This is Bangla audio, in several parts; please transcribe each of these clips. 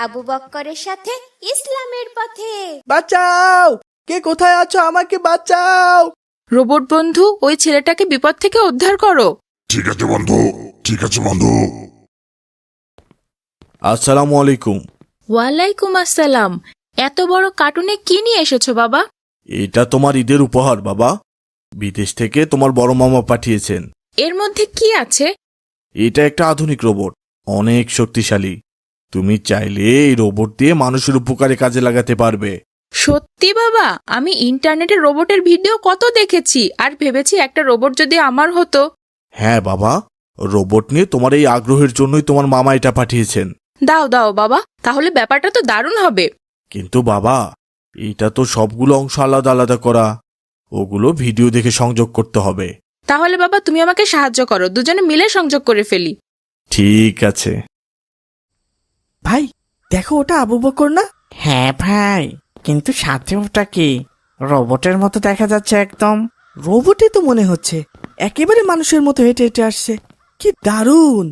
আবু বক্করের সাথে ইসলামের পথে। বাঁচাও! কে কোথায় আছো? আমাকে বাঁচাও! রোবট বন্ধু, ওই ছেলেটাকে বিপদ থেকে উদ্ধার করো। ঠিক আছে বন্ধু, ঠিক আছে বন্ধু। আসসালামু আলাইকুম। ওয়ালাইকুম আসসালাম। এত বড় কার্টুনে কি নিয়ে এসেছো বাবা? এটা তোমার ঈদের উপহার বাবা। বিদেশ থেকে তোমার বড় মামা পাঠিয়েছেন। এর মধ্যে কি আছে? এটা একটা আধুনিক রোবট, অনেক শক্তিশালী। তুমি চাইলে এই রোবট দিয়ে মানুষের উপকারে কাজে লাগাতে পারবে। সত্যি বাবা? আমি ইন্টারনেটে রোবটের ভিডিও কত দেখেছি, আর ভেবেছি একটা রোবট যদি আমার হতো। হ্যাঁ বাবা, রোবট নিয়ে তোমার এই আগ্রহের জন্যই তোমার মামা এটা পাঠিয়েছেন। দাও দাও বাবা, তাহলে ব্যাপারটা তো দারুণ হবে। কিন্তু বাবা, এটা তো সবগুলো অংশ আলাদা আলাদা করা, ওগুলো ভিডিও দেখে সংযোগ করতে হবে। তাহলে বাবা তুমি আমাকে সাহায্য করো, দুজনে মিলে সংযোগ করে ফেলি। ঠিক আছে। ভাই দেখো, ওটা আবু বকর না? হ্যাঁ ভাই, কিন্তু সাথে ওটা কি? রোবটের মতো দেখা যাচ্ছে একদম। রোবটই তো মনে হচ্ছে, একেবারে মানুষের মতো হেঁটে হেঁটে আসছে। কি দারুণ!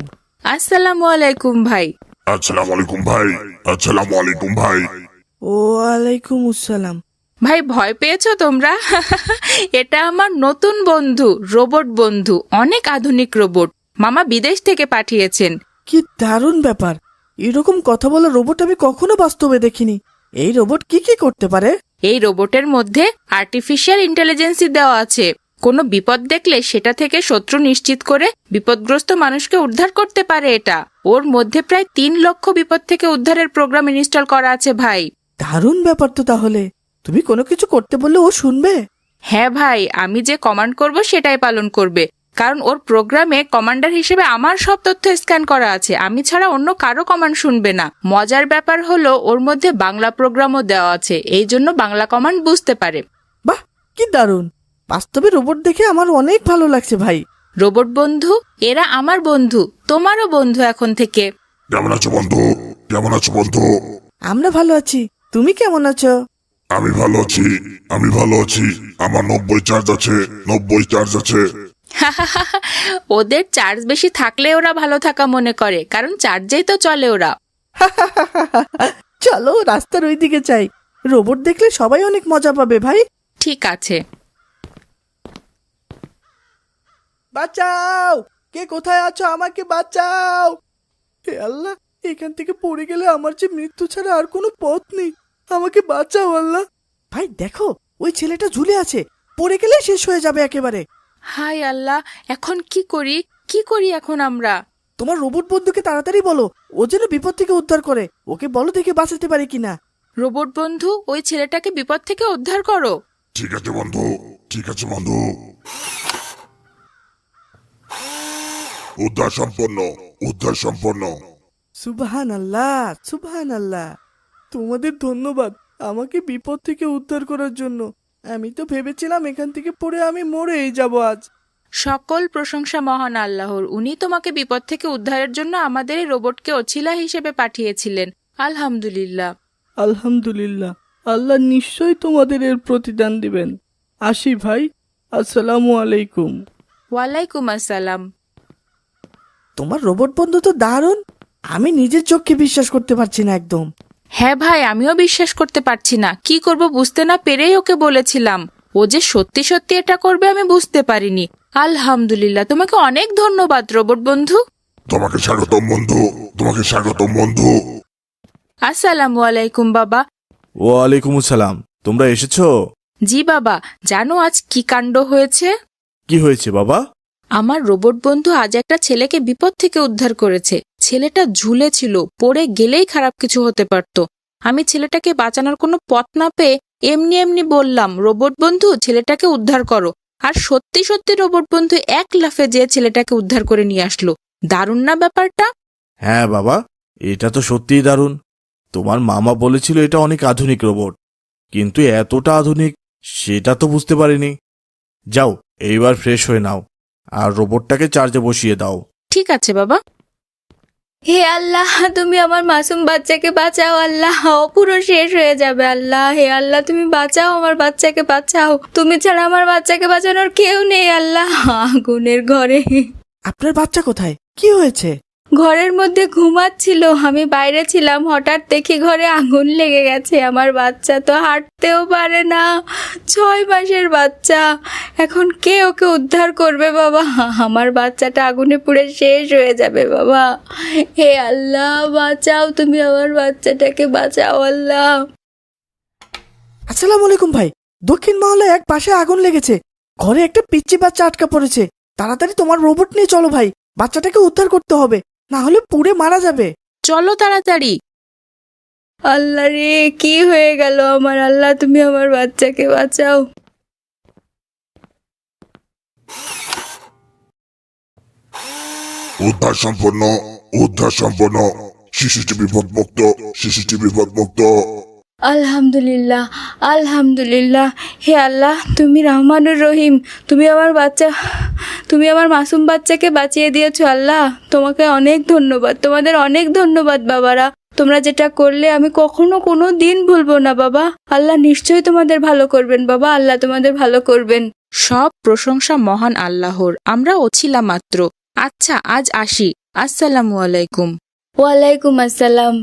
আসসালামু আলাইকুম ভাই। আসসালামু আলাইকুম ভাই, আসসালামু আলাইকুম ভাই। ওয়ালাইকুম আসসালাম। ভাই ভয় পেয়েছো তোমরা? এটা আমার নতুন বন্ধু, রোবট বন্ধু, অনেক আধুনিক রোবট, মামা বিদেশ থেকে পাঠিয়েছেন। কি দারুণ ব্যাপার! এরকম কথা বলা রোবট আমি কখনো বাস্তবে দেখিনি। এই রোবট কি কি করতে পারে? এই রোবটের মধ্যে আর্টিফিশিয়াল ইন্টেলিজেন্সি দেওয়া আছে। কোনো বিপদ দেখলে সেটা থেকে শত্রু নিশ্চিত করে বিপদগ্রস্ত মানুষকে উদ্ধার করতে পারে এটা। ওর মধ্যে প্রায় 3 লক্ষ বিপদ থেকে উদ্ধারের প্রোগ্রাম ইনস্টল করা আছে ভাই। দারুণ ব্যাপার তো তাহলে। তুমি কোনো কিছু করতে বললে ও শুনবে? হ্যাঁ ভাই, আমি যে কমান্ড করব সেটাই পালন করবে, কারণ ওর প্রোগ্রামে কমান্ডার হিসেবে আমার সব তথ্য স্ক্যান করা আছে। আমি ছাড়া অন্য কারো কমান্ড শুনবে না। মজার ব্যাপার হলো ওর মধ্যে বাংলা প্রোগ্রামও দেওয়া আছে, এই জন্য বাংলা কমান্ড বুঝতে পারে। বাহ, কি দারুণ! বাস্তবে রোবট দেখে আমার অনেক ভালো লাগছে ভাই। রোবট বন্ধু, এরা আমার বন্ধু, তোমারও বন্ধু এখন থেকে। কেমন আছো বন্ধু? কেমন আছো বন্ধু? আমরা ভালো আছি, তুমি কেমন আছো? আমি ভালো আছি, আমি ভালো আছি। আমার 90 চার্জ আছে, 90 চার্জ আছে। ওদের চার্জ বেশি থাকলে ওরা ভালো থাকা মনে করে, কারণ চার্জেই তো চলে ওরা। চলো রাস্তার ওই দিকে যাই। রোবট দেখলে সবাই অনেক মজা পাবে ভাই। ঠিক আছে। বাঁচাও! কে কোথায় আছো? আমাকে বাঁচাও! হে আল্লাহ, এখান থেকে পড়ে গেলে আমার যে মৃত্যু ছাড়া আর কোনো পথ নেই। আমাকে বাঁচাও আল্লাহ। ভাই দেখো, ওই ছেলেটা ঝুলে আছে, পড়ে গেলে শেষ হয়ে যাবে একেবারে। হাই আল্লাহ, এখন কি করি? কি করি এখন আমরা? তোমার রোবট বন্ধুকে তাড়াতাড়ি বলো, ও যেন বিপদ থেকে উদ্ধার করে। ওকে বলো দেখে বাঁচাতে পারে কিনা। রোবট বন্ধু, ওই ছেলেটাকে বিপদ থেকে উদ্ধার করো। ঠিক আছে বন্ধু, ঠিক আছে বন্ধু। উদ্ধার সম্পন্ন, উদ্ধার সম্পন্ন। সুবহান আল্লাহ, সুবহান আল্লাহ। তোমাদের ধন্যবাদ আমাকে বিপদ থেকে উদ্ধার করার জন্য। আমি তো ভেবেছিলাম এখান থেকে পড়ে আমি মরেই যাব আজ। সকল প্রশংসা মহান আল্লাহর। উনি তোমাকে বিপদ থেকে উদ্ধারের জন্য আমাদের এই রোবটকে ওছিলা হিসেবে পাঠিয়েছিলেন। আলহামদুলিল্লাহ। আলহামদুলিল্লাহ, আল্লাহ নিশ্চয়ই তোমাদের এর প্রতিদান দিবেন। আসি ভাই, আসসালামু আলাইকুম। ওয়ালাইকুম আসসালাম। তোমার রোবট বন্ধু তো দারুণ। আমি নিজের চোখকে বিশ্বাস করতে পারছি না একদম। হ্যাঁ ভাই, আমিও বিশ্বাস করতে পারছি না। কি করব বুঝতে না পেরেই ওকে বলেছিলাম। ও যে সত্যি সত্যি এটা করবে আমি বুঝতে পারিনি। আলহামদুলিল্লাহ, তোমাকে অনেক ধন্যবাদ রোবট বন্ধু। তোমাকে স্বাগতম বন্ধু, তোমাকে স্বাগতম বন্ধু। আসসালামু আলাইকুম বাবা। ওয়ালাইকুম আসসালাম। তোমরা এসেছো? জি বাবা, জানো আজ কি কাণ্ড হয়েছে? কি হয়েছে বাবা? আমার রোবট বন্ধু আজ একটা ছেলেকে বিপদ থেকে উদ্ধার করেছে। ছেলেটা ঝুলে ছিল, পড়ে গেলেই খারাপ কিছু হতে পারত। আমি ছেলেটাকে বাঁচানোর কোনো পথ না পেয়ে এমনি এমনি বললাম, রোবট বন্ধু ছেলেটাকে উদ্ধার করো। আর সত্যি সত্যি রোবট বন্ধু এক লাফে যেয়ে ছেলেটাকে উদ্ধার করে নিয়ে আসলো। দারুণ না ব্যাপারটা? হ্যাঁ বাবা, এটা তো সত্যিই দারুণ। তোমার মামা বলেছিল এটা অনেক আধুনিক রোবট, কিন্তু এতটা আধুনিক সেটা তো বুঝতে পারিনি। যাও, এইবার ফ্রেশ হয়ে নাও আর রোবটটাকে চার্জে বসিয়ে দাও। ঠিক আছে বাবা। হে আল্লাহ, তুমি আমার মাসুম বাচ্চাকে বাঁচাও আল্লাহ, ও পুরো শেষ হয়ে যাবে আল্লাহ। হে আল্লাহ, তুমি বাঁচাও, আমার বাচ্চাকে বাঁচাও। তুমি ছাড়া আমার বাচ্চাকে বাঁচানোর কেউ নেই আল্লাহ। আগুনের ঘরে। আপনার বাচ্চা কোথায়? কি হয়েছে? ঘরের মধ্যে ঘুমাচ্ছিল, আমি বাইরে ছিলাম, হঠাৎ দেখি ঘরে আগুন লেগে গেছে। আমার বাচ্চা তো হাঁটতেও পারে না, 6 মাসের বাচ্চা। এখন কে ওকে উদ্ধার করবে বাবা? আমার বাচ্চাটা আগুনে পুড়ে শেষ হয়ে যাবে বাবা। হে আল্লাহ বাঁচাও, তুমি আমার বাচ্চাটাকে বাঁচাও আল্লাহ। আসসালামু আলাইকুম ভাই। দক্ষিণ মহলায় এক পাশে আগুন লেগেছে, ঘরে একটা পিচ্চি বাচ্চা আটকা পড়েছে। তাড়াতাড়ি তোমার রোবট নিয়ে চলো ভাই, বাচ্চাটাকে উদ্ধার করতে হবে, না হলে পুড়ে মারা যাবে। চলো তাড়াতাড়ি। আল্লাহ রে, কি হয়ে গেল আমার? আল্লাহ তুমি আমার বাচ্চাকে বাঁচাও। উদ্ধার সম্পন্ন, উদ্ধার সম্পন্ন। শিশুটি বিপদমুক্ত, শিশুটি বিপদমুক্ত। আলহামদুলিল্লাহ, আলহামদুলিল্লাহ। হে আল্লাহ, তুমি রহমানুর রহিম। তুমি আমার মাসুম বাচ্চাকে বাঁচিয়ে দিয়েছো আল্লাহ। তোমাকে অনেক ধন্যবাদ, তোমাদের অনেক ধন্যবাদ বাবারা। তোমরা যেটা করলে আমি কখনো কোনো দিন ভুলবো না বাবা। আল্লাহ নিশ্চয়ই তোমাদের ভালো করবেন বাবা, আল্লাহ তোমাদের ভালো করবেন। সব প্রশংসা মহান আল্লাহর, আমরা ওছিলা মাত্র। আচ্ছা, আজ আসি। আসসালামু আলাইকুম। ওয়ালাইকুম আসসালাম।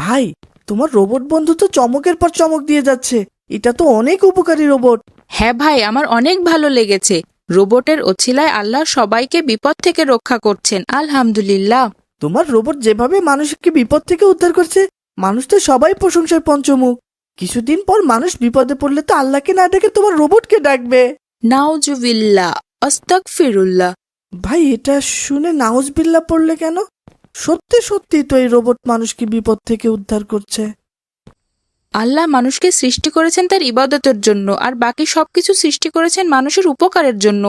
ভাই, তোমার রোবট বন্ধু তো চমকের পর চমক দিয়ে যাচ্ছে। এটা তো অনেক উপকারী রোবট। হ্যাঁ ভাই, আমার অনেক ভালো লেগেছে। রোবটের ওছিলায় আল্লাহ সবাইকে বিপদ থেকে রক্ষা করছেন, আলহামদুলিল্লাহ। তোমার রোবট যেভাবে মানুষকে বিপদ থেকে উদ্ধার করছে, মানুষ তো সবাই প্রশংসায় পঞ্চমুখ। কিছুদিন পর মানুষ বিপদে পড়লে তো আল্লাহকে না ডেকে তোমার রোবটকে ডাকবে। নাউজুবিল্লাহ, আস্তাগফিরুল্লাহ। ভাই, এটা শুনে নাউজবিল্লাহ পড়লে কেন? সত্যি সত্যি তো এই রোবট মানুষকে বিপদ থেকে উদ্ধার করছে। আল্লাহ মানুষকে সৃষ্টি করেছেন তার ইবাদতের জন্য, আর বাকি সবকিছু সৃষ্টি করেছেন মানুষের উপকারের জন্য।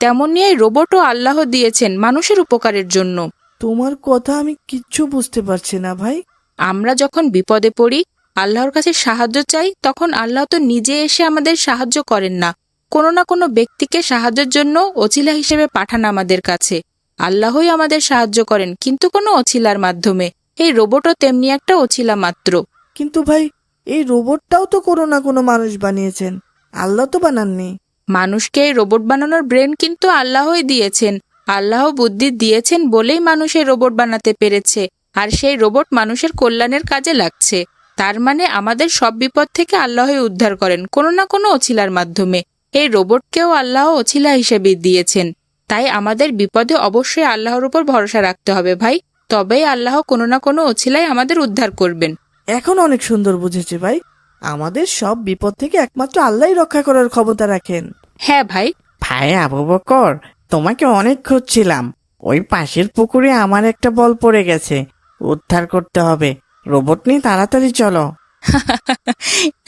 তেমনি এই রোবটও আল্লাহ দিয়েছেন মানুষের উপকারের জন্য। তোমার কথা আমি কিচ্ছু বুঝতে পারছি না ভাই। আমরা যখন বিপদে পড়ি, আল্লাহর কাছে সাহায্য চাই, তখন আল্লাহ তো নিজে এসে আমাদের সাহায্য করেন না, কোনো না কোনো ব্যক্তিকে সাহায্যের জন্য ওছিলা হিসেবে পাঠান আমাদের কাছে। আল্লাহই আমাদের সাহায্য করেন, কিন্তু কোনো ওছিলার মাধ্যমে। এই রোবটও তেমনি একটা ওছিলা মাত্র। কিন্তু ভাই, এই রোবটটাও তো কোনো না কোনো মানুষ বানিয়েছেন, আল্লাহ তো বানাননি। মানুষকে এই রোবট বানানোর ব্রেন কিন্তু আল্লাহই দিয়েছেন। আল্লাহ বুদ্ধি দিয়েছেন বলেই মানুষ এই রোবট বানাতে পেরেছে, আর সেই রোবট মানুষের কল্যাণের কাজে লাগছে। তার মানে আমাদের সব বিপদ থেকে আল্লাহই উদ্ধার করেন, কোনো না কোনো ওছিলার মাধ্যমে। এই রোবটকেও আল্লাহ ওছিলা হিসেবে দিয়েছেন। তাই আমাদের বিপদে অবশ্যই আল্লাহর উপর ভরসা রাখতে হবে ভাই, তবেই আল্লাহ কোনো না কোনো ওছিলায় আমাদের উদ্ধার করবেন। এখন অনেক সুন্দর বুঝেছি ভাই। আমাদের সব বিপদ থেকে একমাত্র আল্লাহই রক্ষা করার ক্ষমতা রাখেন। হ্যাঁ ভাই। ভাই আবু বকর, তোমাকে অনেক খুঁজছিলাম। ওই পাশের পুকুরে আমার একটা বল পড়ে গেছে, উদ্ধার করতে হবে। রোবট নিয়ে তাড়াতাড়ি চলো।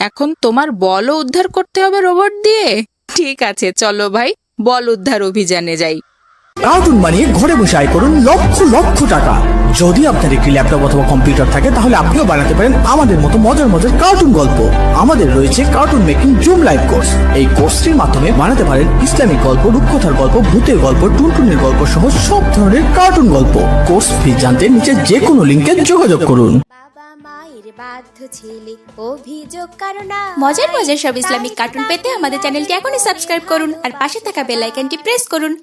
এখন তোমার বলও উদ্ধার করতে হবে রোবট দিয়ে? ঠিক আছে, চলো ভাই, বল উদ্ধার অভিযানে যাই। কার্টুন বানিয়ে ঘরে বসে আয় করুন লক্ষ লক্ষ টাকা। যদি আপনার একটি ল্যাপটপ অথবা কম্পিউটার থাকে, তাহলে আপনিও বানাতে পারেন আমাদের মতো মজার মজার কার্টুন গল্প। আমাদের রয়েছে cartoon making zoom live course. এই কোর্সটির মাধ্যমে বানাতে পারেন ইসলামিক গল্প, রূপকথার গল্প, ভূতের গল্প, টুনটুনের গল্প সহ সব ধরনের কার্টুন গল্প। কোর্স ফি জানতে নিচে যে কোনো লিঙ্কে যোগাযোগ করুন। বাবা মায়ের বাধ্য ছেলে অভিযোগ কারণ মজার মজার সব ইসলামিক কার্টুন পেতে আমাদের চ্যানেলটি এখনই সাবস্ক্রাইব করুন আর পাশে থাকা বেল আইকনটি প্রেস করুন।